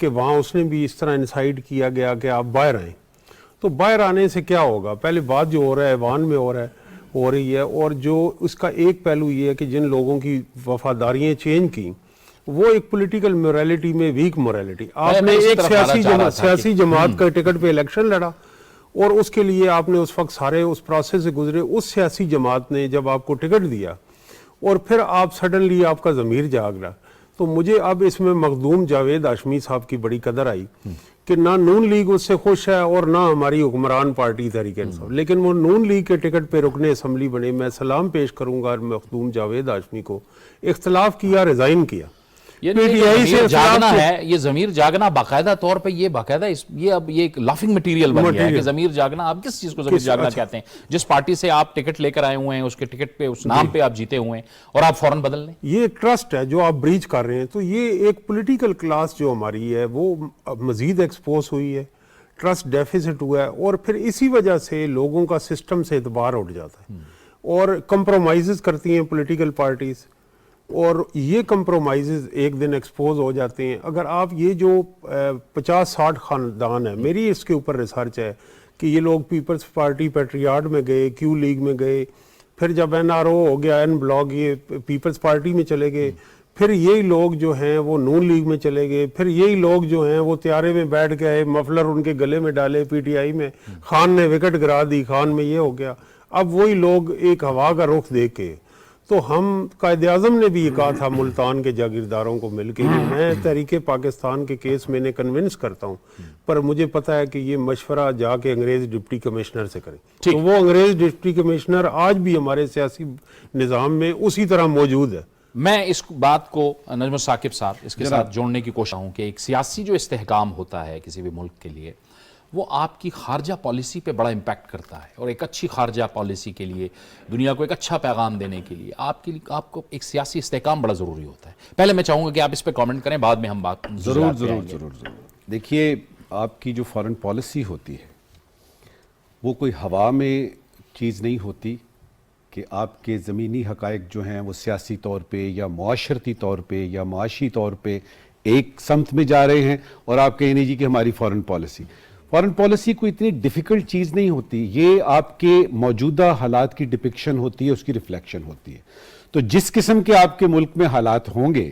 کہ وہاں اس نے بھی اس طرح انسائڈ کیا گیا کہ آپ باہر آئیں. تو باہر آنے سے کیا ہوگا؟ پہلے بات جو ہو رہا ہے ایوان میں ہو رہی ہے، اور جو اس کا ایک پہلو یہ ہے کہ جن لوگوں کی وفاداریاں چینج کی وہ ایک پولیٹیکل موریلٹی میں ویک موریلٹی. آپ نے ایک سیاسی جماعت کا ٹکٹ پہ الیکشن لڑا اور اس کے لیے آپ نے اس وقت سارے اس پروسیس سے گزرے. اس سیاسی جماعت نے جب آپ کو ٹکٹ دیا اور پھر آپ سڈنلی آپ کا ضمیر جاگ رہا. تو مجھے اب اس میں مخدوم جاوید ہاشمی صاحب کی بڑی قدر آئی کہ نہ نون لیگ اس سے خوش ہے اور نہ ہماری حکمران پارٹی تحریک انصاف، لیکن وہ نون لیگ کے ٹکٹ پہ رکن اسمبلی بنے. میں سلام پیش کروں گا مخدوم جاوید ہاشمی کو. اختلاف کیا، ریزائن کیا. یہ جاگنا ہے، یہ ضمیر جاگنا باقاعدہ طور پہ، یہ باقاعدہ یہ اب یہ ایک لافنگ مٹیریل بن گیا ہے کہ ضمیر جاگنا. آپ کس چیز کو ضمیر جاگنا کہتے ہیں؟ جس پارٹی سے آپ ٹکٹ لے کر آئے ہوئے ہیں، اس کے ٹکٹ پہ، اس نام پہ آپ جیتے ہوئے ہیں اور آپ فوراً بدل لیں. یہ ٹرسٹ ہے جو آپ بریچ کر رہے ہیں. تو یہ ایک پولیٹیکل کلاس جو ہماری ہے وہ مزید ایکسپوز ہوئی ہے، ٹرسٹ ڈیفیسٹ ہوا ہے، اور پھر اسی وجہ سے لوگوں کا سسٹم سے اعتبار اٹھ جاتا ہے اور کمپرومائزز کرتی ہیں پولیٹیکل پارٹیز، اور یہ کمپرومائزز ایک دن ایکسپوز ہو جاتے ہیں. اگر آپ یہ جو 50-60 خاندان ہے، میری اس کے اوپر ریسرچ ہے کہ یہ لوگ پیپلز پارٹی پیٹریاٹ میں گئے، کیو لیگ میں گئے، پھر جب این آر او ہو گیا، این بلاک، یہ پیپلز پارٹی میں چلے گئے، پھر یہی لوگ جو ہیں وہ نون لیگ میں چلے گئے، پھر یہی لوگ جو ہیں وہ طیارے میں بیٹھ گئے، مفلر ان کے گلے میں ڈالے پی ٹی آئی میں، خان نے وکٹ گرا دی، خان میں یہ ہو گیا. اب وہی لوگ ایک ہوا کا رخ دے کے. تو ہم قائد اعظم نے بھی یہ کہا تھا ملتان کے جاگیرداروں کو مل کے کہ میں تحریک پاکستان کے کیس میں انہیں کنونس کرتا ہوں، پر مجھے پتا ہے کہ یہ مشورہ جا کے انگریز ڈپٹی کمشنر سے کریں. تو وہ انگریز ڈپٹی کمشنر آج بھی ہمارے سیاسی نظام میں اسی طرح موجود ہے. میں اس بات کو نجم ثاقب صاحب اس کے ساتھ جوڑنے کی کوشش ہوں کہ ایک سیاسی جو استحکام ہوتا ہے کسی بھی ملک کے لیے، وہ آپ کی خارجہ پالیسی پہ بڑا امپیکٹ کرتا ہے، اور ایک اچھی خارجہ پالیسی کے لیے، دنیا کو ایک اچھا پیغام دینے کے لیے آپ کو ایک سیاسی استحکام بڑا ضروری ہوتا ہے. پہلے میں چاہوں گا کہ آپ اس پہ کامنٹ کریں، بعد میں ہم بات ضرور. دیکھیے، آپ کی جو فارن پالیسی ہوتی ہے وہ کوئی ہوا میں چیز نہیں ہوتی کہ آپ کے زمینی حقائق جو ہیں وہ سیاسی طور پہ یا معاشرتی طور پہ یا معاشی طور پہ ایک سمت میں جا رہے ہیں اور آپ کہیں نہیں جی کہ ہماری فارن پالیسی کوئی اتنی ڈیفیکلٹ چیز نہیں ہوتی. یہ آپ کے موجودہ حالات کی ڈپکشن ہوتی ہے، اس کی ریفلیکشن ہوتی ہے. تو جس قسم کے آپ کے ملک میں حالات ہوں گے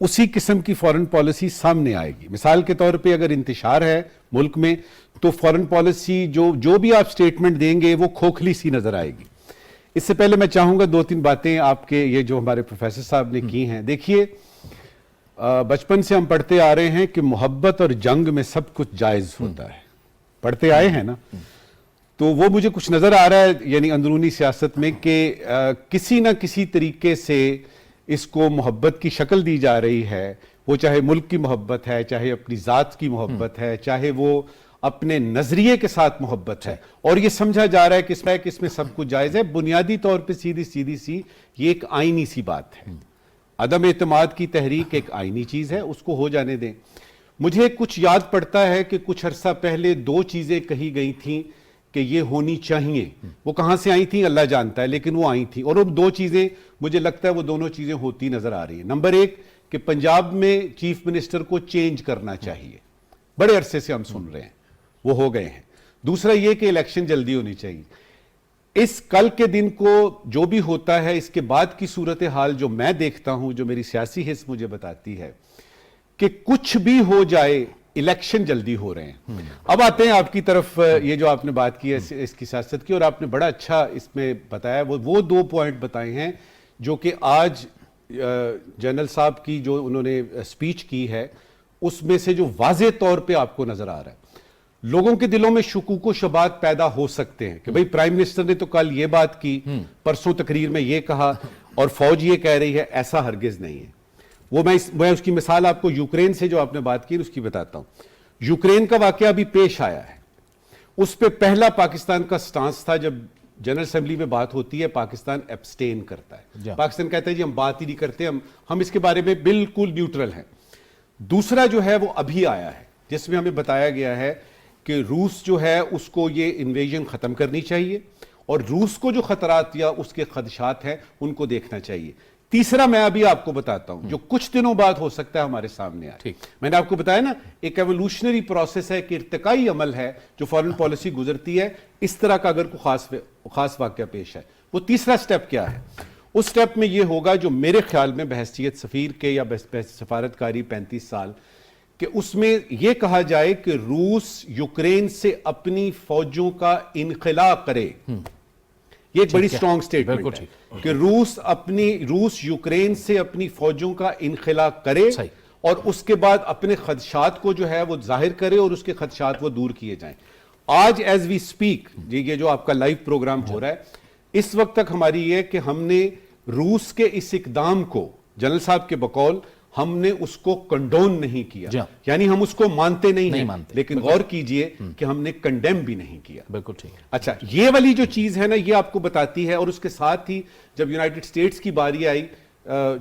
اسی قسم کی فارن پالیسی سامنے آئے گی. مثال کے طور پہ اگر انتشار ہے ملک میں تو فارن پالیسی جو بھی آپ سٹیٹمنٹ دیں گے وہ کھوکھلی سی نظر آئے گی. اس سے پہلے میں چاہوں گا 2-3 باتیں آپ کے یہ جو ہمارے پروفیسر صاحب نے کی ہیں. دیکھیے، بچپن سے ہم پڑھتے آ رہے ہیں کہ محبت اور جنگ میں سب کچھ جائز ہوتا ہے، پڑھتے آئے ہیں نا. تو وہ مجھے کچھ نظر آ رہا ہے یعنی اندرونی سیاست میں کہ کسی نہ کسی طریقے سے اس کو محبت کی شکل دی جا رہی ہے. وہ چاہے ملک کی محبت ہے، چاہے اپنی ذات کی محبت ہے، چاہے وہ اپنے نظریے کے ساتھ محبت ہے، اور یہ سمجھا جا رہا ہے کہ اس میں سب کچھ جائز ہے. بنیادی طور پہ سیدھی سی یہ ایک آئینی سی بات ہے. عدم اعتماد کی تحریک ایک آئینی چیز ہے، اس کو ہو جانے دیں. مجھے کچھ یاد پڑتا ہے کہ کچھ عرصہ پہلے 2 چیزیں کہی گئی تھیں کہ یہ ہونی چاہیے. وہ کہاں سے آئی تھیں اللہ جانتا ہے، لیکن وہ آئی تھیں، اور وہ 2 چیزیں مجھے لگتا ہے وہ دونوں چیزیں ہوتی نظر آ رہی ہیں. نمبر 1 کہ پنجاب میں چیف منسٹر کو چینج کرنا چاہیے، بڑے عرصے سے ہم سن رہے ہیں، وہ ہو گئے ہیں. دوسرا یہ کہ الیکشن جلدی ہونی چاہیے. اس کل کے دن کو جو بھی ہوتا ہے، اس کے بعد کی صورتحال جو میں دیکھتا ہوں، جو میری سیاسی حس مجھے بتاتی ہے کہ کچھ بھی ہو جائے الیکشن جلدی ہو رہے ہیں. اب آتے ہیں آپ کی طرف، یہ جو آپ نے بات کی ہے اس کی سیاست کی، اور آپ نے بڑا اچھا اس میں بتایا. وہ 2 پوائنٹ بتائے ہیں جو کہ آج جنرل صاحب کی جو انہوں نے سپیچ کی ہے اس میں سے جو واضح طور پہ آپ کو نظر آ رہا ہے. لوگوں کے دلوں میں شکوک و شبہات پیدا ہو سکتے ہیں کہ بھئی پرائم منسٹر نے تو کل یہ بات کی، پرسوں تقریر میں یہ کہا، اور فوج یہ کہہ رہی ہے. ایسا ہرگز نہیں ہے. میں اس کی مثال آپ کو یوکرین سے جو آپ نے بات کی اس کی بتاتا ہوں. یوکرین کا واقعہ ابھی پیش آیا ہے، اس پہ پہلا پاکستان کا سٹانس تھا. جب جنرل اسمبلی میں بات ہوتی ہے پاکستان ایبسٹین کرتا ہے. پاکستان کہتا ہے جی ہم بات ہی نہیں کرتے، ہم اس کے بارے میں بالکل نیوٹرل ہیں. دوسرا جو ہے وہ ابھی آیا ہے جس میں ہمیں بتایا گیا ہے کہ روس جو ہے اس کو یہ انویژن ختم کرنی چاہیے، اور روس کو جو خطرات یا اس کے خدشات ہیں ان کو دیکھنا چاہیے. تیسرا میں ابھی آپ کو بتاتا ہوں جو کچھ دنوں بعد ہو سکتا ہے ہمارے سامنے آئے. ٹھیک. میں نے آپ کو بتایا نا ایک ایوولوشنری پروسیس ہے کہ ارتقائی عمل ہے جو فارن پالیسی گزرتی ہے اس طرح کا اگر کوئی خاص واقعہ پیش ہے. وہ تیسرا سٹیپ کیا ہے؟ اس سٹیپ میں یہ ہوگا جو میرے خیال میں بحیثیت سفیر کے یا سفارتکاری 35 سال کہ اس میں یہ کہا جائے کہ روس یوکرین سے اپنی فوجوں کا انخلا کرے. یہ ایک بڑی سٹرونگ سٹیٹمنٹ ہے کہ روس یوکرین سے اپنی فوجوں کا انخلا کرے اور اس کے بعد اپنے خدشات کو جو ہے وہ ظاہر کرے اور اس کے خدشات وہ دور کیے جائیں. آج ایز وی سپیک یہ جو آپ کا لائیو پروگرام ہو رہا ہے اس وقت تک ہماری یہ کہ ہم نے روس کے اس اقدام کو جنرل صاحب کے بقول ہم نے اس کو کنڈون نہیں کیا. یعنی ہم اس کو مانتے نہیں ہیں لیکن غور کیجئے کہ ہم نے کنڈیم بھی نہیں کیا. بالکل ٹھیک. اچھا یہ والی جو چیز ہے نا یہ آپ کو بتاتی ہے. اور اس کے ساتھ ہی جب یونائٹڈ اسٹیٹس کی باری آئی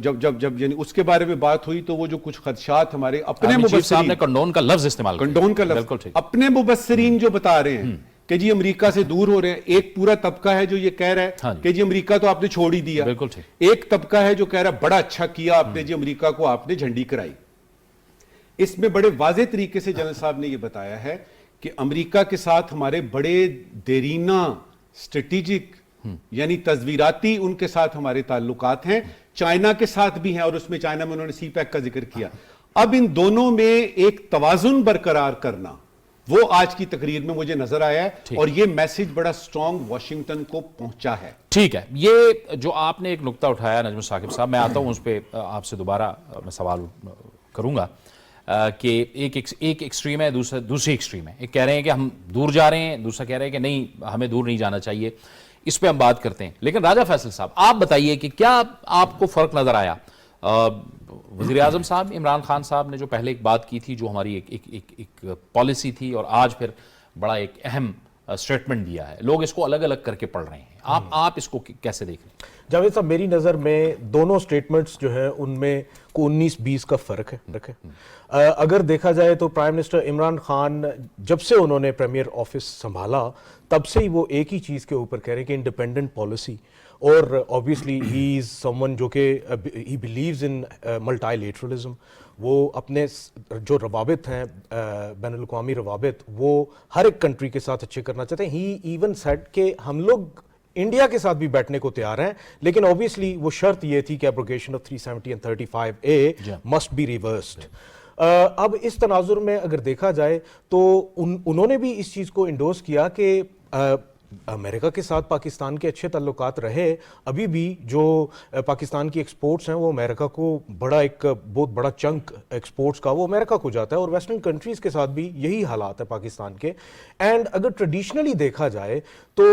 جب یعنی اس کے بارے میں بات ہوئی تو وہ جو کچھ خدشات ہمارے اپنے مبصرین نے کنڈون کا لفظ استعمال کیا. کنڈون کا لفظ اپنے مبصرین جو بتا رہے ہیں کہ جی امریکہ سے دور ہو رہے ہیں. ایک پورا طبقہ ہے جو یہ کہہ رہا ہے کہ جی امریکہ تو آپ نے چھوڑ ہی دیا. ایک طبقہ ہے جو کہہ رہا ہے بڑا اچھا کیا آپ نے جی امریکہ کو آپ نے جھنڈی کرائی. اس میں بڑے واضح طریقے سے جنرل صاحب نے یہ بتایا ہے کہ امریکہ کے ساتھ ہمارے بڑے دیرینہ اسٹریٹجک یعنی تصویراتی ان کے ساتھ ہمارے تعلقات ہیں. چائنا کے ساتھ بھی ہیں اور اس میں چائنا میں انہوں نے سی پیک کا ذکر کیا. اب ان دونوں میں ایک توازن برقرار کرنا وہ آج کی تقریر میں مجھے نظر آیا ہے اور یہ میسج بڑا سٹرونگ واشنگٹن کو پہنچا ہے. ٹھیک ہے. یہ جو آپ نے ایک نقطہ اٹھایا نجم ثاقب صاحب میں آتا ہوں اس پہ آپ سے دوبارہ میں سوال کروں گا کہ ایک ایکسٹریم ہے دوسری ایکسٹریم ہے. ایک کہہ رہے ہیں کہ ہم دور جا رہے ہیں دوسرا کہہ رہے ہیں کہ نہیں ہمیں دور نہیں جانا چاہیے. اس پہ ہم بات کرتے ہیں لیکن راجہ فیصل صاحب آپ بتائیے کہ کیا آپ کو فرق نظر آیا وزیر اعظم صاحب عمران خان صاحب نے جو پہلے ایک بات کی تھی جو ہماری ایک پالیسی تھی اور آج پھر بڑا ایک اہم سٹیٹمنٹ دیا ہے. لوگ اس کو الگ الگ کر کے پڑھ رہے ہیں. آپ اس کو کیسے دیکھ رہے ہیں؟ جاوید صاحب میری نظر میں دونوں سٹیٹمنٹس جو ہیں ان میں کو 19-20 کا فرق ہے. اگر دیکھا جائے تو پرائم منسٹر عمران خان جب سے انہوں نے پریمیئر آفس سنبھالا تب سے ہی وہ ایک ہی چیز کے اوپر کہہ رہے ہیں کہ انڈیپینڈنٹ پالیسی اور obviously he is someone جو کہ he believes in multilateralism. وہ اپنے جو روابط ہیں بین الاقوامی روابط وہ ہر ایک کنٹری کے ساتھ اچھے کرنا چاہتے ہیں. he even said کہ ہم لوگ انڈیا کے ساتھ بھی بیٹھنے کو تیار ہیں لیکن obviously وہ شرط یہ تھی کہ abrogation of 370 and 35A must be reversed. اب اس تناظر میں اگر دیکھا جائے تو انہوں نے بھی اس چیز کو انڈورس کیا کہ امریکہ کے ساتھ پاکستان کے اچھے تعلقات رہے. ابھی بھی جو پاکستان کی ایکسپورٹس ہیں وہ امریکہ کو بہت بڑا چنک ایکسپورٹس کا وہ امریکہ کو جاتا ہے اور ویسٹرن کنٹریز کے ساتھ بھی یہی حالات ہے پاکستان کے. اینڈ اگر ٹریڈیشنلی دیکھا جائے تو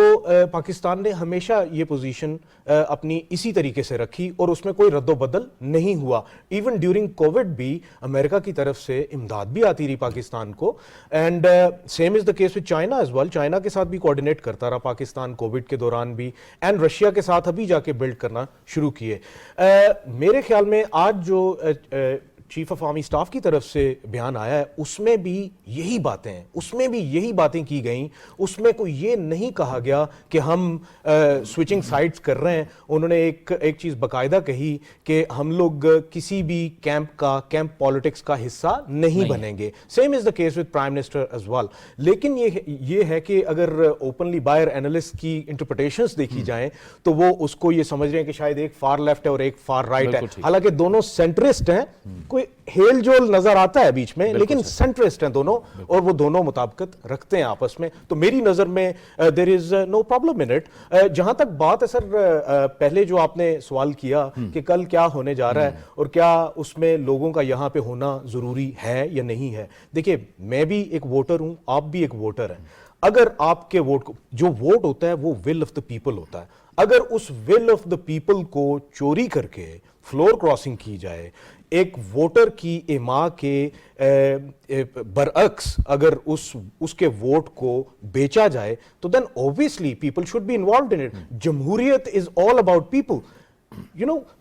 پاکستان نے ہمیشہ یہ پوزیشن اپنی اسی طریقے سے رکھی اور اس میں کوئی رد و بدل نہیں ہوا. ایون ڈیورنگ کووڈ بھی امریکہ کی طرف سے امداد بھی آتی رہی پاکستان کو. And same is the case with China as well. China کے ساتھ بھی کوآرڈینیٹ کرتا رہا پاکستان کووڈ کے دوران بھی. اینڈ رشیا کے ساتھ ابھی جا کے بلڈ کرنا شروع کیے. میرے خیال میں آج جو چیف آف آرمی اسٹاف کی طرف سے بیان آیا ہے اس میں بھی یہی باتیں ہیں, اس میں بھی یہی باتیں کی گئیں. اس میں کوئی یہ نہیں کہا گیا کہ ہم سوئچنگ سائڈز کر رہے ہیں. انہوں نے ایک چیز باقاعدہ کہی کہ ہم لوگ کسی بھی کیمپ پالیٹکس کا حصہ نہیں بنیں گے. Same is the case with prime minister as well. لیکن یہ ہے کہ اگر اوپنلی بائر اینالسٹ کی انٹرپریٹیشنز دیکھی جائیں تو وہ اس کو یہ سمجھ رہے ہیں کہ شاید ایک فار لیفٹ ہے اور ایک فار رائٹ ہے. حالانکہ دونوں سینٹرسٹ ہیں, کوئی ہیل جول نظر آتا ہے بیچ میں لیکن سینٹرسٹ ہیں دونوں اور وہ دونوں مطابقت رکھتے ہیں آپس میں. تو میری نظر میں there is no problem in it. جہاں تک بات ہے سر پہلے جو آپ نے سوال کیا کہ کل کیا ہونے جا رہا ہے اور کیا اس میں لوگوں کا یہاں پہ ہونا ضروری ہے یا نہیں ہے. دیکھیے میں بھی ایک ووٹر ہوں, آپ بھی ایک ووٹر ہیں. اگر آپ کے ووٹ جو ووٹ ہوتا ہے وہ ول آف دا پیپل ہوتا ہے. اگر اس ول آف دا پیپل کو چوری کر کے فلور کراسنگ کی جائے, ایک ووٹر کی ایما کے برعکس اگر اس کے ووٹ کو بیچا جائے تو دین obviously people should be involved in it. جمہوریت is all about people.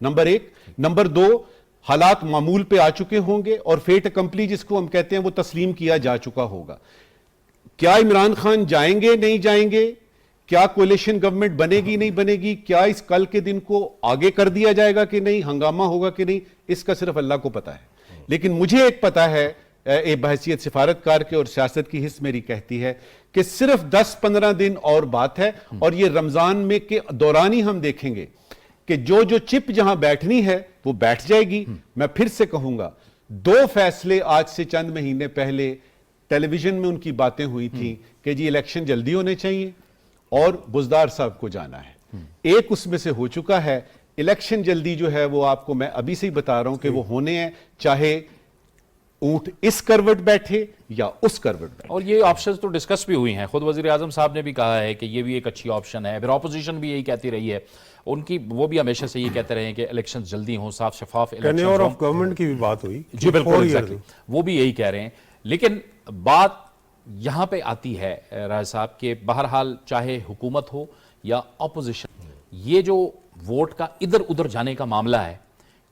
Number 1. Number 2, حالات معمول پہ آ چکے ہوں گے اور فیٹ اکمپلی جس کو ہم کہتے ہیں وہ تسلیم کیا جا چکا ہوگا. کیا عمران خان جائیں گے نہیں جائیں گے, کیا کولیشن گورنمنٹ بنے گی نہیں بنے گی, کیا اس کل کے دن کو آگے کر دیا جائے گا کہ نہیں, ہنگامہ ہوگا کہ نہیں, اس کا صرف اللہ کو پتا ہے. لیکن مجھے ایک پتا ہے, بحیثیت سفارتکار کے اور سیاست کی حس میری کہتی ہے کہ صرف 10-15 دن اور بات ہے, اور یہ رمضان میں کے دوران ہی ہم دیکھیں گے کہ جو چپ جہاں بیٹھنی ہے وہ بیٹھ جائے گی. میں پھر سے کہوں گا, 2 فیصلے آج سے چند مہینے پہلے ٹیلی ویژن میں ان کی باتیں ہوئی تھیں کہ جی الیکشن جلدی ہونے چاہیے اور بزدار صاحب کو جانا ہے. ایک اس میں سے ہو چکا ہے. الیکشن جلدی جو ہے وہ آپ کو میں ابھی سے ہی بتا رہا ہوں کہ وہ ہونے ہیں, چاہے اونٹ اس کروٹ بیٹھے یا اس کروٹ بیٹھے. اور یہ آپشنز تو ڈسکس بھی ہوئی ہیں, خود وزیر اعظم صاحب نے بھی کہا ہے کہ یہ بھی ایک اچھی آپشن ہے. پھر اپوزیشن بھی یہی کہتی رہی ہے, ان کی وہ بھی ہمیشہ سے یہ کہتے رہے ہیں کہ الیکشنز جلدی ہوں, صاف شفاف الیکشنز ٹینیور ہوں. آف گورنمنٹ کی بھی بات ہوئی. جی بالکل ایگزیکٹلی, وہ بھی یہی کہہ رہے ہیں. لیکن بات یہاں پہ آتی ہے راج صاحب کہ بہرحال چاہے حکومت ہو یا اپوزیشن, یہ جو ووٹ کا ادھر ادھر جانے کا معاملہ ہے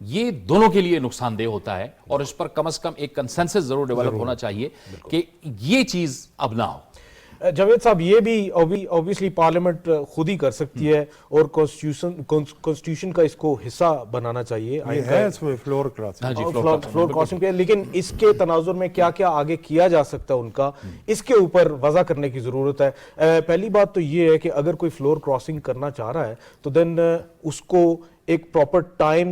یہ دونوں کے لیے نقصان دہ ہوتا ہے, اور اس پر کم از کم ایک کنسنسس ضرور ڈیولپ ہونا چاہیے کہ یہ چیز اب نہ ہو. جاوید صاحب, یہ بھی obviously پارلیمنٹ خود ہی کر سکتی ہے اور کانسٹیٹیوشن کا اس کو حصہ بنانا چاہیے. اس میں فلور کراسنگ پہ, لیکن اس کے تناظر میں کیا کیا آگے کیا جا سکتا ہے ان کا, اس کے اوپر وضع کرنے کی ضرورت ہے. پہلی بات تو یہ ہے کہ اگر کوئی فلور کراسنگ کرنا چاہ رہا ہے تو دین اس کو ایک پراپر ٹائم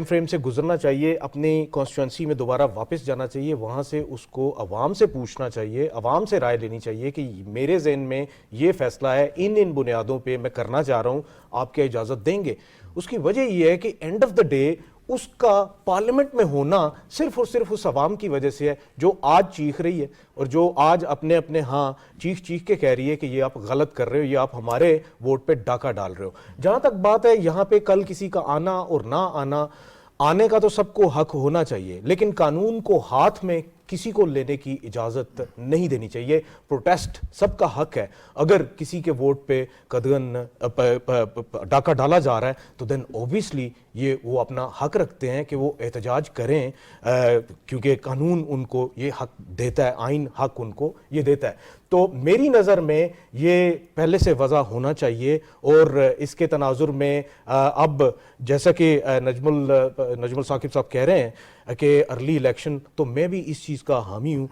فریم سے گزرنا چاہیے, اپنی کانسٹیٹوئنسی میں دوبارہ واپس جانا چاہیے, وہاں سے اس کو عوام سے پوچھنا چاہیے, عوام سے رائے لینی چاہیے کہ میرے ذہن میں یہ فیصلہ ہے, ان بنیادوں پہ میں کرنا چاہ رہا ہوں, آپ کیا اجازت دیں گے. اس کی وجہ یہ ہے کہ اینڈ آف دا ڈے اس کا پارلیمنٹ میں ہونا صرف اور صرف اس عوام کی وجہ سے ہے جو آج چیخ رہی ہے اور جو آج اپنے ہاں چیخ کے کہہ رہی ہے کہ یہ آپ غلط کر رہے ہو, یہ آپ ہمارے ووٹ پہ ڈاکہ ڈال رہے ہو. جہاں تک بات ہے یہاں پہ کل کسی کا آنا اور نہ آنے کا تو سب کو حق ہونا چاہیے, لیکن قانون کو ہاتھ میں کسی کو لینے کی اجازت نہیں دینی چاہیے. پروٹیسٹ سب کا حق ہے. اگر کسی کے ووٹ پہ قدغن ڈاکہ ڈالا جا رہا ہے تو دین اوبیسلی یہ وہ اپنا حق رکھتے ہیں کہ وہ احتجاج کریں, کیونکہ قانون ان کو یہ حق دیتا ہے, آئین حق ان کو یہ دیتا ہے. تو میری نظر میں یہ پہلے سے وضع ہونا چاہیے, اور اس کے تناظر میں اب جیسا کہ نجم ثاقب صاحب کہہ رہے ہیں کہ ارلی الیکشن, تو میں بھی اس چیز کا حامی ہوں.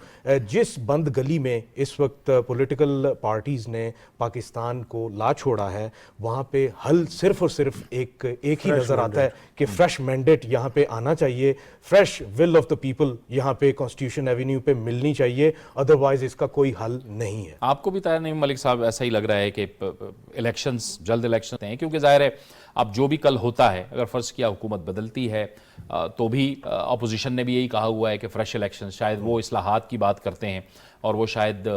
جس بند گلی میں اس وقت پولیٹیکل پارٹیز نے پاکستان کو لا چھوڑا ہے, وہاں پہ حل صرف اور صرف ایک ہی نظر آتا ہے کہ فریش مینڈیٹ یہاں پہ آنا چاہیے, fresh will of the people یہاں پہ کانسٹیٹیوشن ایونیو پہ ملنی چاہیے, ادروائز اس کا کوئی حل نہیں ہے. آپ کو بھی طاہر نعیم ملک صاحب ایسا ہی لگ رہا ہے کہ الیکشنز جلد الیکشن ہیں, کیونکہ ظاہر ہے اب جو بھی کل ہوتا ہے, اگر فرض کیا حکومت بدلتی ہے تو بھی اپوزیشن نے بھی یہی کہا ہوا ہے کہ فریش الیکشن, شاید وہ اصلاحات کی بات کرتے ہیں اور وہ شاید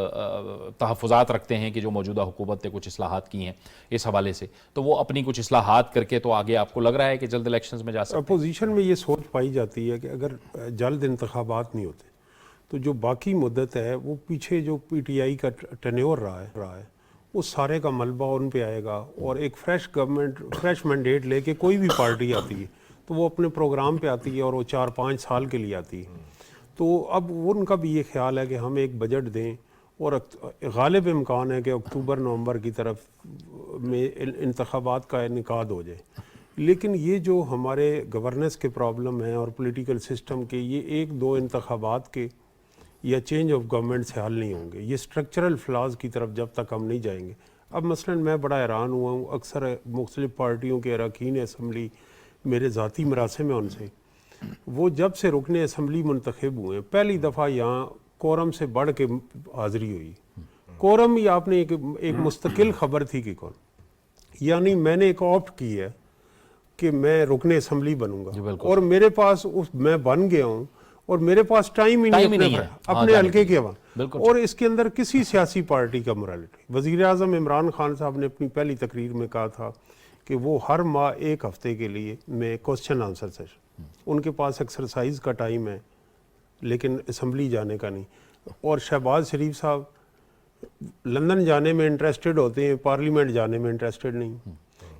تحفظات رکھتے ہیں کہ جو موجودہ حکومت نے کچھ اصلاحات کی ہیں اس حوالے سے, تو وہ اپنی کچھ اصلاحات کر کے تو آگے آپ کو لگ رہا ہے کہ جلد الیکشنز میں جا سکتے ہیں. اپوزیشن میں یہ سوچ پائی جاتی ہے کہ اگر جلد انتخابات نہیں ہوتے تو جو باقی مدت ہے وہ پیچھے جو پی ٹی آئی کا ٹینیور رہا ہے اس سارے کا ملبہ ان پہ آئے گا, اور ایک فریش گورنمنٹ فریش مینڈیٹ لے کے کوئی بھی پارٹی آتی ہے تو وہ اپنے پروگرام پہ آتی ہے اور وہ 4-5 سال کے لیے آتی ہے. تو اب ان کا بھی یہ خیال ہے کہ ہم ایک بجٹ دیں, اور غالب امکان ہے کہ اکتوبر-نومبر کی طرف میں انتخابات کا انعقاد ہو جائے. لیکن یہ جو ہمارے گورننس کے پرابلم ہیں اور پولیٹیکل سسٹم کے, یہ 1-2 انتخابات کے یا چینج آف گورنمنٹ سے حل نہیں ہوں گے. یہ اسٹرکچرل فلاز کی طرف جب تک ہم نہیں جائیں گے. اب مثلا میں بڑا حیران ہوا ہوں, اکثر مختلف پارٹیوں کے اراکین اسمبلی, میرے ذاتی مراسم ہیں ان سے, وہ جب سے رکن اسمبلی منتخب ہوئے پہلی دفعہ یہاں کورم سے بڑھ کے حاضری ہوئی. کورم ہی آپ نے ایک مستقل خبر تھی کہ کون, یعنی میں نے ایک آپٹ کی ہے کہ میں رکن اسمبلی بنوں گا, اور میرے پاس میں بن گیا ہوں, اور میرے پاس ٹائم ہی نہیں ہے اپنے حلقے کے عوام, اور اس کے اندر کسی سیاسی پارٹی کا موریلٹی. وزیر اعظم عمران خان صاحب نے اپنی پہلی تقریر میں کہا تھا کہ وہ ہر ماہ 1 ہفتے کے لیے میں کوسچن آنسر سیشن, ان کے پاس ایکسرسائز کا ٹائم ہے لیکن اسمبلی جانے کا نہیں. اور شہباز شریف صاحب لندن جانے میں انٹرسٹڈ ہوتے ہیں, پارلیمنٹ جانے میں انٹرسٹڈ نہیں.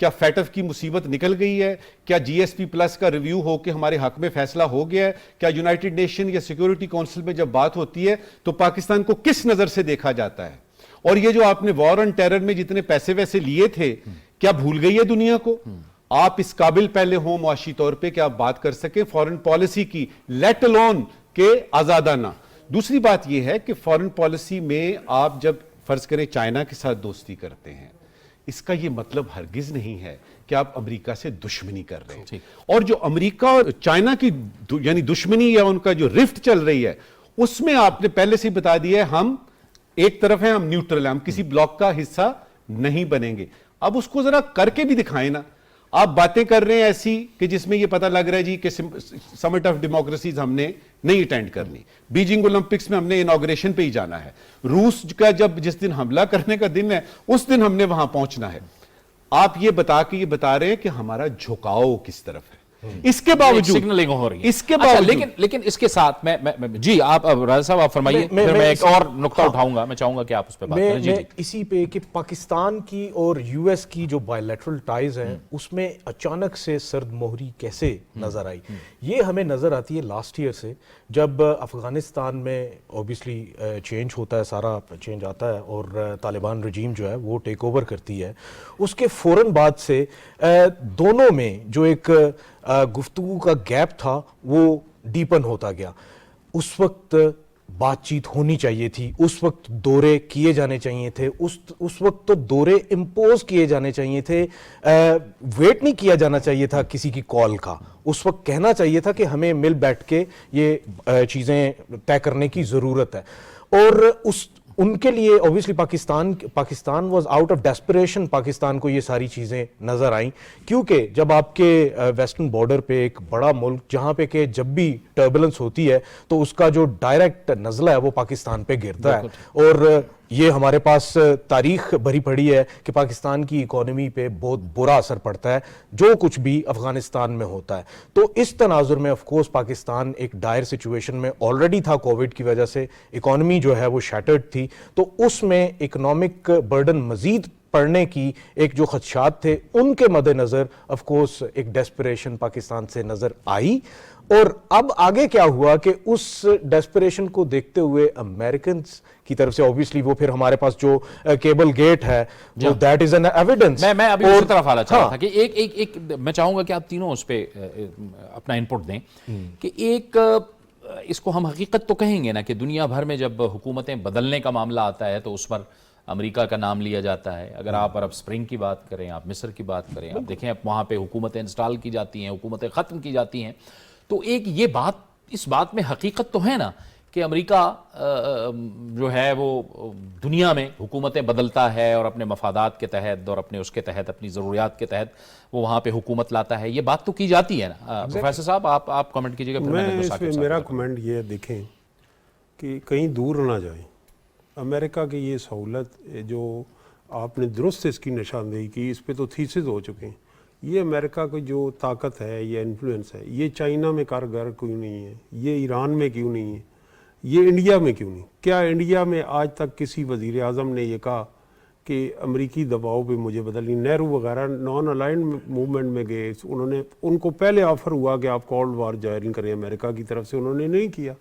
کیا فیٹف کی مصیبت نکل گئی ہے؟ کیا جی ایس پی پلس کا ریویو ہو کے ہمارے حق میں فیصلہ ہو گیا ہے؟ کیا یونائٹڈ نیشن یا سیکیورٹی کونسل میں جب بات ہوتی ہے تو پاکستان کو کس نظر سے دیکھا جاتا ہے؟ اور یہ جو آپ نے وار آن ٹیرر میں جتنے پیسے ویسے لیے تھے، کیا بھول گئی ہے دنیا کو؟ آپ اس قابل پہلے ہوں معاشی طور پہ کہ آپ بات کر سکیں فورن پالیسی کی، لیٹ الون کہ آزادانہ۔ دوسری بات یہ ہے کہ فورن پالیسی میں آپ جب فرض کریں چائنا کے ساتھ دوستی کرتے ہیں، اس کا یہ مطلب ہرگز نہیں ہے کہ آپ امریکہ سے دشمنی کر رہے ہیں۔ اور جو امریکہ اور چائنا کی یعنی دشمنی یا ان کا جو رفٹ چل رہی ہے، اس میں آپ نے پہلے سے بتا دیا ہے ہم ایک طرف ہیں، ہم نیوٹرل ہیں، ہم کسی بلاک کا حصہ نہیں بنیں گے۔ اب اس کو ذرا کر کے بھی دکھائیں نا۔ آپ باتیں کر رہے ہیں ایسی کہ جس میں یہ پتہ لگ رہا ہے جی کہ سمٹ آف ڈیموکریسیز ہم نے نہیں اٹینڈ کرنی، بیجنگ اولمپکس میں ہم نے انوگریشن پہ ہی جانا ہے، روس کا جس دن حملہ کرنے کا دن ہے اس دن ہم نے وہاں پہنچنا ہے۔ آپ یہ بتا رہے ہیں کہ ہمارا جھکاؤ کس طرف ہے، اس کے باوجود سگنلنگ ہو رہی ہے۔ اس کے باوجود لیکن اس کے ساتھ میں جی آپ راجہ صاحب آپ فرمائیے، پھر میں ایک اور نقطہ اٹھاؤں گا، میں چاہوں گا کہ آپ اس پہ بات کریں۔ جی میں اسی پہ کہ پاکستان کی اور یو ایس کی جو بائیلیٹرل ٹائز ہیں اس میں اچانک سے سرد مہری کیسے نظر آئی؟ یہ ہمیں نظر آتی ہے لاسٹ ایئر سے، جب افغانستان میں اوبیسلی چینج ہوتا ہے، سارا چینج آتا ہے اور طالبان رجیم جو ہے وہ ٹیک اوور کرتی ہے۔ اس کے فوراً بعد سے دونوں میں جو ایک گفتگو کا گیپ تھا وہ ڈیپن ہوتا گیا۔ اس وقت بات چیت ہونی چاہیے تھی، اس وقت دورے کیے جانے چاہیے تھے، اس وقت تو دورے امپوز کیے جانے چاہیے تھے، ویٹ نہیں کیا جانا چاہیے تھا کسی کی کال کا۔ اس وقت کہنا چاہیے تھا کہ ہمیں مل بیٹھ کے یہ چیزیں طے کرنے کی ضرورت ہے۔ اور ان کے لیے obviously Pakistan was out of desperation, Pakistan کو یہ ساری چیزیں نظر آئیں، کیونکہ جب آپ کے ویسٹرن بارڈر پہ ایک بڑا ملک جہاں پہ کہ جب بھی ٹربولنس ہوتی ہے تو اس کا جو ڈائریکٹ نزلہ ہے وہ پاکستان پہ گرتا ہے، اور یہ ہمارے پاس تاریخ بھری پڑی ہے کہ پاکستان کی اکانومی پہ بہت برا اثر پڑتا ہے جو کچھ بھی افغانستان میں ہوتا ہے۔ تو اس تناظر میں آف کورس پاکستان ایک ڈائر سچویشن میں آلریڈی تھا، کووڈ کی وجہ سے اکانومی جو ہے وہ شیٹرڈ تھی، تو اس میں اکنامک برڈن مزید پڑنے کی ایک جو خدشات تھے ان کے مد نظر آف کورس ایک ڈیسپریشن پاکستان سے نظر آئی۔ اور اب آگے کیا ہوا کہ اس ڈیسپریشن کو دیکھتے ہوئے امریکنز کی طرف سے اوبیسلی وہ پھر ہمارے پاس جو کیبل گیٹ ہے وہ دیٹ از این ایویڈنس۔ میں ابھی اسی طرف آنا چاہ رہا تھا کہ ایک میں چاہوں گا کہ آپ تینوں اس پہ اپنا انپٹ دیں کہ ایک اس کو ہم حقیقت تو کہیں گے نا کہ دنیا بھر میں جب حکومتیں بدلنے کا معاملہ آتا ہے تو اس پر امریکہ کا نام لیا جاتا ہے۔ اگر آپ عرب سپرنگ کی بات کریں، آپ مصر کی بات کریں، آپ دیکھیں وہاں پہ حکومتیں انسٹال کی جاتی ہیں، حکومتیں ختم کی جاتی ہیں، تو ایک یہ بات اس بات میں حقیقت تو ہے نا کہ امریکہ جو ہے وہ دنیا میں حکومتیں بدلتا ہے اور اپنے مفادات کے تحت اور اپنے اس کے تحت اپنی ضروریات کے تحت وہ وہاں پہ حکومت لاتا ہے، یہ بات تو کی جاتی ہے نا۔ پروفیسر صاحب آپ کمنٹ کیجئے گا۔ میرا کمنٹ یہ دیکھیں کہ کہیں دور نہ جائیں، امریکہ کی یہ سہولت جو آپ نے درست اس کی نشاندہی کی، اس پہ تو تھیسز ہو چکے ہیں، یہ امریکہ کی جو طاقت ہے یا انفلوئنس ہے یہ چائنا میں کارگر کیوں نہیں ہے، یہ ایران میں کیوں نہیں ہے، یہ انڈیا میں کیوں نہیں؟ کیا انڈیا میں آج تک کسی وزیر اعظم نے یہ کہا کہ امریکی دباؤ پہ مجھے بدلنی؟ نہرو وغیرہ نان الائنڈ موومنٹ میں گئے، ان کو پہلے آفر ہوا کہ آپ کولڈ وار جوائن کریں امریکہ کی طرف سے، انہوں نے نہیں کیا۔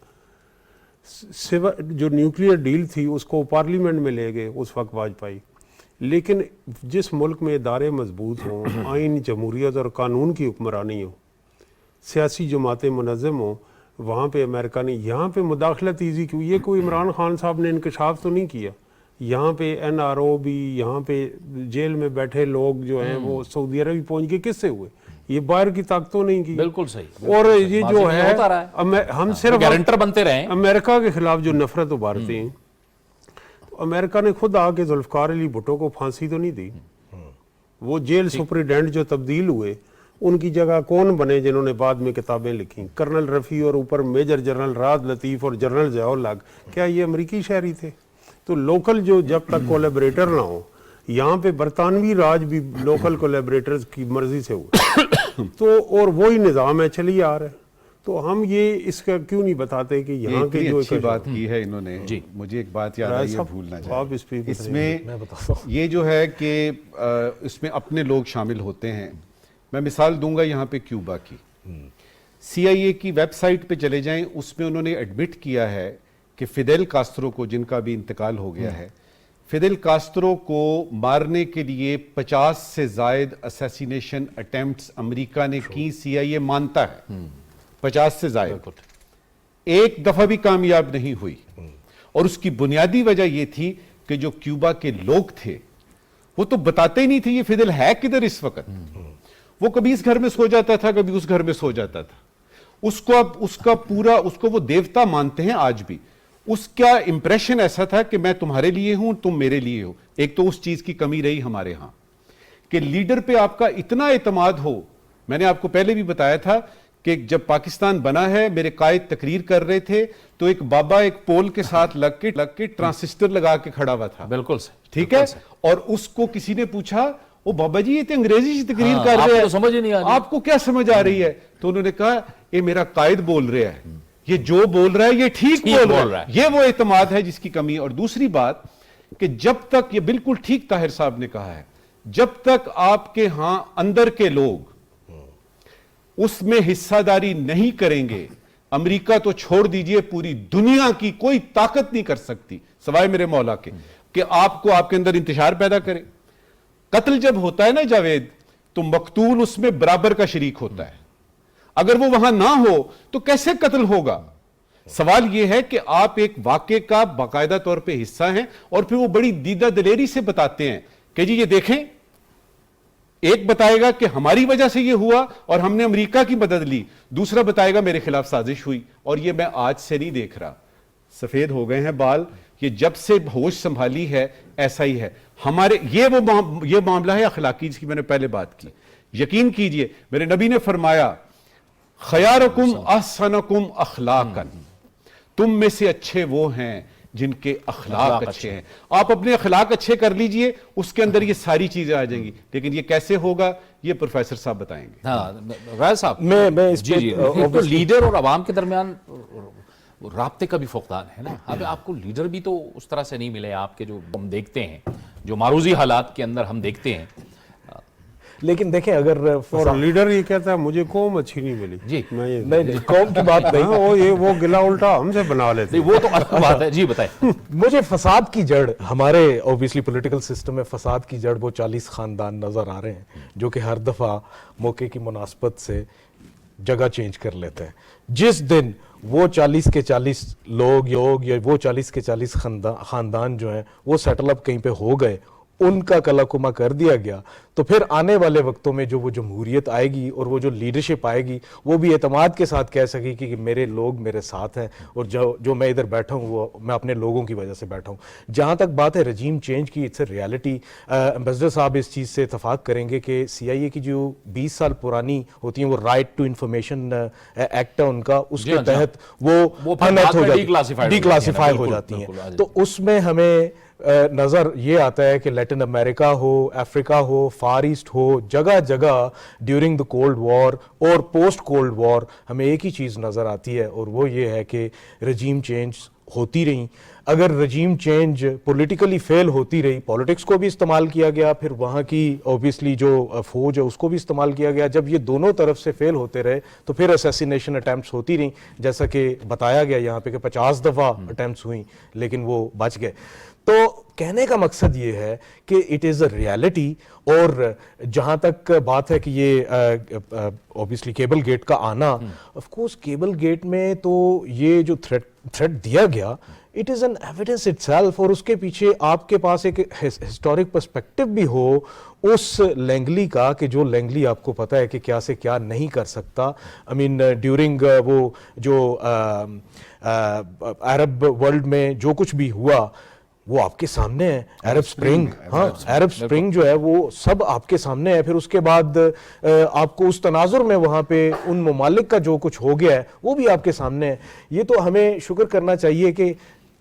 جو نیوکلیئر ڈیل تھی اس کو پارلیمنٹ میں لے گئے اس وقت واجپئی۔ لیکن جس ملک میں ادارے مضبوط ہوں، آئین، جمہوریت اور قانون کی حکمرانی ہو، سیاسی جماعتیں منظم ہوں، وہاں پہ امریکہ نے یہاں پہ مداخلت ایزی کیوں؟ یہ کوئی عمران خان صاحب نے انکشاف تو نہیں کیا، یہاں پہ این آر او بھی، یہاں پہ جیل میں بیٹھے لوگ جو ہیں وہ سعودی عربی پہنچ کے کس سے ہوئے؟ یہ باہر کی طاقتوں نہیں کی۔ بالکل صحیح۔ اور یہ جو ہے ہم صرف گارنٹر بنتے رہے، امریکہ کے خلاف جو نفرت ابھارتے ہیں، امریکہ نے خود آ کے ذوالفقار علی بھٹو کو پھانسی تو نہیں دی، وہ جیل سپریڈنٹ جو تبدیل ہوئے ان کی جگہ کون بنے جنہوں نے بعد میں کتابیں لکھی؟ کرنل رفیع اور اوپر میجر جنرل راحت لطیف اور جنرل ضیاء الحق، کیا یہ امریکی شہری تھے؟ تو لوکل جو جب تک کولیبریٹر نہ ہو، یہاں پہ برطانوی راج بھی لوکل کولیبریٹرز کی مرضی سے ہوا تو، اور وہی نظام ہے چلی آ رہا ہے۔ تو ہم یہ اس کا کیوں نہیں بتاتے کہ یہاں کے جو اچھی بات کی ہے انہوں نے. جی مجھے ایک بات یاد آئی ہے بھولنا آپ اس پہ چاہیے. اس میں یہ جو ہے کہ اس میں اپنے لوگ شامل ہوتے ہیں. میں مثال دوں گا یہاں پہ کیوبا کی. CIA کی ویب سائٹ پہ چلے جائیں, اس میں انہوں نے ایڈمٹ کیا ہے کہ فیڈل کاسٹرو کو, جن کا بھی انتقال ہو گیا ہے, فیڈل کاسٹرو کو مارنے کے لیے 50 سے زائد اسیسینیشن اٹیمپٹس امریکہ نے کی. CIA مانتا ہے 50 سے زائد, ایک دفعہ بھی کامیاب نہیں ہوئی. اور اس کی بنیادی وجہ یہ تھی کہ جو کیوبا کے لوگ تھے وہ تو بتاتے ہی نہیں تھے یہ فیڈل ہے کدھر اس وقت. وہ کبھی اس گھر میں سو جاتا تھا, کبھی اس گھر میں سو جاتا تھا. اس کو وہ دیوتا مانتے ہیں آج بھی. اس کا امپریشن ایسا تھا کہ میں تمہارے لیے ہوں, تم میرے لیے ہو. ایک تو اس چیز کی کمی رہی ہمارے ہاں کہ لیڈر پہ آپ کا اتنا اعتماد ہو. میں نے آپ کو پہلے بھی بتایا تھا کہ جب پاکستان بنا ہے, میرے قائد تقریر کر رہے تھے تو ایک بابا ایک پول کے ساتھ لگ کے ٹرانسسٹر لگا کے کھڑا ہوا تھا. بالکل ٹھیک ہے. اور اس کو کسی نے پوچھا, وہ بابا جی یہ تو انگریزی سے تقریر کر رہے ہیں, سمجھ نہیں آ رہی, آپ کو کیا سمجھ آ رہی ہے؟ تو انہوں نے کہا یہ میرا قائد بول رہا ہے, یہ جو بول رہا ہے یہ ٹھیک بول رہا ہے. یہ وہ اعتماد ہے جس کی کمی. اور دوسری بات کہ جب تک, یہ بالکل ٹھیک طاہر صاحب نے کہا ہے, جب تک آپ کے ہاں اندر کے لوگ اس میں حصہ داری نہیں کریں گے, امریکہ تو چھوڑ دیجئے, پوری دنیا کی کوئی طاقت نہیں کر سکتی سوائے میرے مولا کے کہ آپ کو آپ کے اندر انتشار پیدا کرے. قتل جب ہوتا ہے نا جاوید, تو مقتول اس میں برابر کا شریک ہوتا ہے. اگر وہ وہاں نہ ہو تو کیسے قتل ہوگا؟ سوال یہ ہے کہ آپ ایک واقعے کا باقاعدہ طور پہ حصہ ہیں اور پھر وہ بڑی دیدہ دلیری سے بتاتے ہیں کہ جی یہ دیکھیں, ایک بتائے گا کہ ہماری وجہ سے یہ ہوا اور ہم نے امریکہ کی مدد لی, دوسرا بتائے گا میرے خلاف سازش ہوئی. اور یہ میں آج سے نہیں دیکھ رہا, سفید ہو گئے ہیں بال, یہ جب سے ہوش سنبھالی ہے ایسا ہی ہے. ہمارے یہ معاملہ ہے اخلاقی, جس کی میں نے پہلے بات کی. یقین کیجئے میرے نبی نے فرمایا خیارکم احسنکم اخلاقا, تم میں سے اچھے وہ ہیں جن کے اخلاق اچھے ہیں. آپ اپنے اخلاق اچھے کر لیجئے, اس کے اندر یہ ساری چیزیں آ جائیں گی. لیکن یہ کیسے ہوگا یہ پروفیسر صاحب بتائیں گے. ہاں غیر صاحب, میں اس جی لیڈر اور عوام کے درمیان رابطے کا بھی فقدان ہے نا. اب آپ کو لیڈر بھی تو اس طرح سے نہیں ملے آپ کے, جو ہم دیکھتے ہیں, جو معروضی حالات کے اندر ہم دیکھتے ہیں. لیکن دیکھیں اگر اور لیڈر یہ کہتا ہے مجھے قوم اچھی نہیں ملی. جی نہیں, قوم کی بات نہیں, وہ گلا الٹا ہم سے بنا لیتے. وہ تو الگ بات ہے. جی بتائیں. مجھے فساد کی جڑ, ہمارے اوبیسلی پولیٹیکل سسٹم میں فساد کی جڑ وہ 40 خاندان نظر آ رہے ہیں جو کہ ہر دفعہ موقع کی مناسبت سے جگہ چینج کر لیتے ہیں. جس دن وہ 40 کے 40 لوگ یا وہ 40 کے 40 خاندان جو ہیں وہ سیٹل اپ کہیں پہ ہو گئے, ان کا کلاکما کر دیا گیا, تو پھر آنے والے وقتوں میں جو وہ جمہوریت آئے گی اور وہ جو لیڈرشپ آئے گی وہ بھی اعتماد کے ساتھ کہہ سکے کہ میرے لوگ میرے ساتھ ہیں اور جو میں ادھر بیٹھا ہوں وہ میں اپنے لوگوں کی وجہ سے بیٹھا ہوں. جہاں تک بات ہے رجیم چینج کی, اٹس اے ریالٹی. امبیسڈر صاحب اس چیز سے اتفاق کریں گے کہ CIA کی جو 20 سال پرانی ہوتی ہیں وہ رائٹ ٹو انفارمیشن ایکٹ ہے ان کا, اس کے تحت وہ ڈی کلاسیفائی ہو جاتی ہیں. تو اس میں ہمیں نظر یہ آتا ہے کہ لیٹن امریکہ ہو, افریقہ ہو, فار ایسٹ ہو, جگہ جگہ ڈیورنگ دا کولڈ وار اور پوسٹ کولڈ وار ہمیں ایک ہی چیز نظر آتی ہے, اور وہ یہ ہے کہ رجیم چینج ہوتی رہیں. اگر رجیم چینج پولیٹیکلی فیل ہوتی رہی, پولیٹکس کو بھی استعمال کیا گیا, پھر وہاں کی اوبیسلی جو فوج ہے اس کو بھی استعمال کیا گیا, جب یہ دونوں طرف سے فیل ہوتے رہے تو پھر اسیسینیشن اٹیمپٹس ہوتی رہیں, جیسا کہ بتایا گیا یہاں پہ کہ 50 دفعہ اٹیمپٹس ہوئیں لیکن وہ بچ گئے. تو کہنے کا مقصد یہ ہے کہ اٹ از اے ریالٹی. اور جہاں تک بات ہے کہ یہ اوبیسلی کیبل گیٹ کا آنا, آف کورس کیبل گیٹ میں تو یہ جو تھریٹ دیا گیا it is an evidence it self, اور اس کے پیچھے آپ کے پاس ایک ہسٹورک پرسپیکٹو بھی ہو اس لینگلی کا کہ جو لینگلی آپ کو پتہ ہے کہ کیا سے کیا نہیں کر سکتا. آئی مین ڈیورنگ وہ جو عرب ورلڈ میں جو کچھ بھی ہوا وہ آپ کے سامنے ہے. عرب سپرنگ, ہاں عرب سپرنگ جو ہے وہ سب آپ کے سامنے ہے. پھر اس کے بعد آپ کو اس تناظر میں وہاں پہ ان ممالک کا جو کچھ ہو گیا ہے وہ بھی آپ کے سامنے ہے. یہ تو ہمیں شکر کرنا چاہیے کہ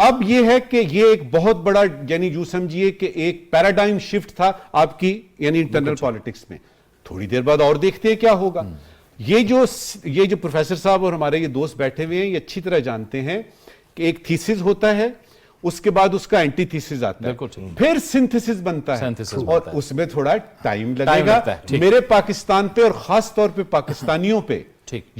اب یہ ہے کہ یہ ایک بہت بڑا یعنی یوں سمجھیے کہ ایک پیراڈائم شفٹ تھا آپ کی یعنی انٹرنل پالیٹکس میں. تھوڑی دیر بعد اور دیکھتے ہیں کیا ہوگا. یہ جو پروفیسر صاحب اور ہمارے یہ دوست بیٹھے ہوئے ہیں یہ اچھی طرح جانتے ہیں کہ ایک تھیسس ہوتا ہے, اس کے بعد اس کا اینٹی تھیسس آتا ہے, پھر سنتھسس بنتا ہے, اور اس میں تھوڑا ٹائم لگے گا. میرے پاکستان پہ اور خاص طور پہ پاکستانیوں پہ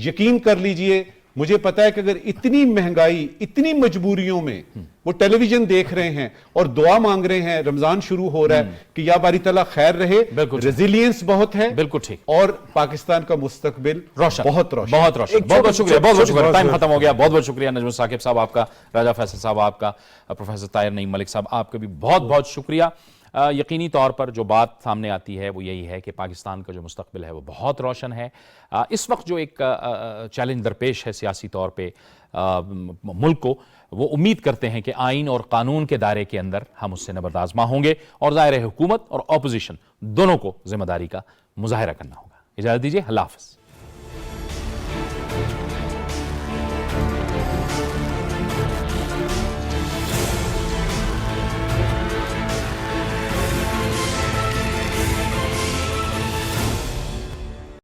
یقین کر لیجئے, مجھے پتا ہے کہ اگر اتنی مہنگائی, اتنی مجبوریوں میں وہ ٹیلی ویژن دیکھ رہے ہیں اور دعا مانگ رہے ہیں, رمضان شروع ہو رہا ہے کہ یا باری تعالیٰ خیر رہے, ریزیلینس بہت ہے, بالکل ٹھیک, اور پاکستان کا مستقبل روشن, بہت روشن, بہت روشن. بہت بہت شکریہ, بہت بہت شکریہ. ٹائم ختم ہو گیا. بہت بہت شکریہ نجم ثاقب صاحب آپ کا, راجہ فیصل صاحب آپ کا, پروفیسر طاہر نعیم ملک صاحب آپ کا بھی بہت بہت شکریہ. یقینی طور پر جو بات سامنے آتی ہے وہ یہی ہے کہ پاکستان کا جو مستقبل ہے وہ بہت روشن ہے. اس وقت جو ایک چیلنج درپیش ہے سیاسی طور پہ ملک کو, وہ امید کرتے ہیں کہ آئین اور قانون کے دائرے کے اندر ہم اس سے نبرد آزما ہوں گے, اور ظاہر ہے حکومت اور اپوزیشن دونوں کو ذمہ داری کا مظاہرہ کرنا ہوگا. اجازت دیجیے, اللہ حافظ.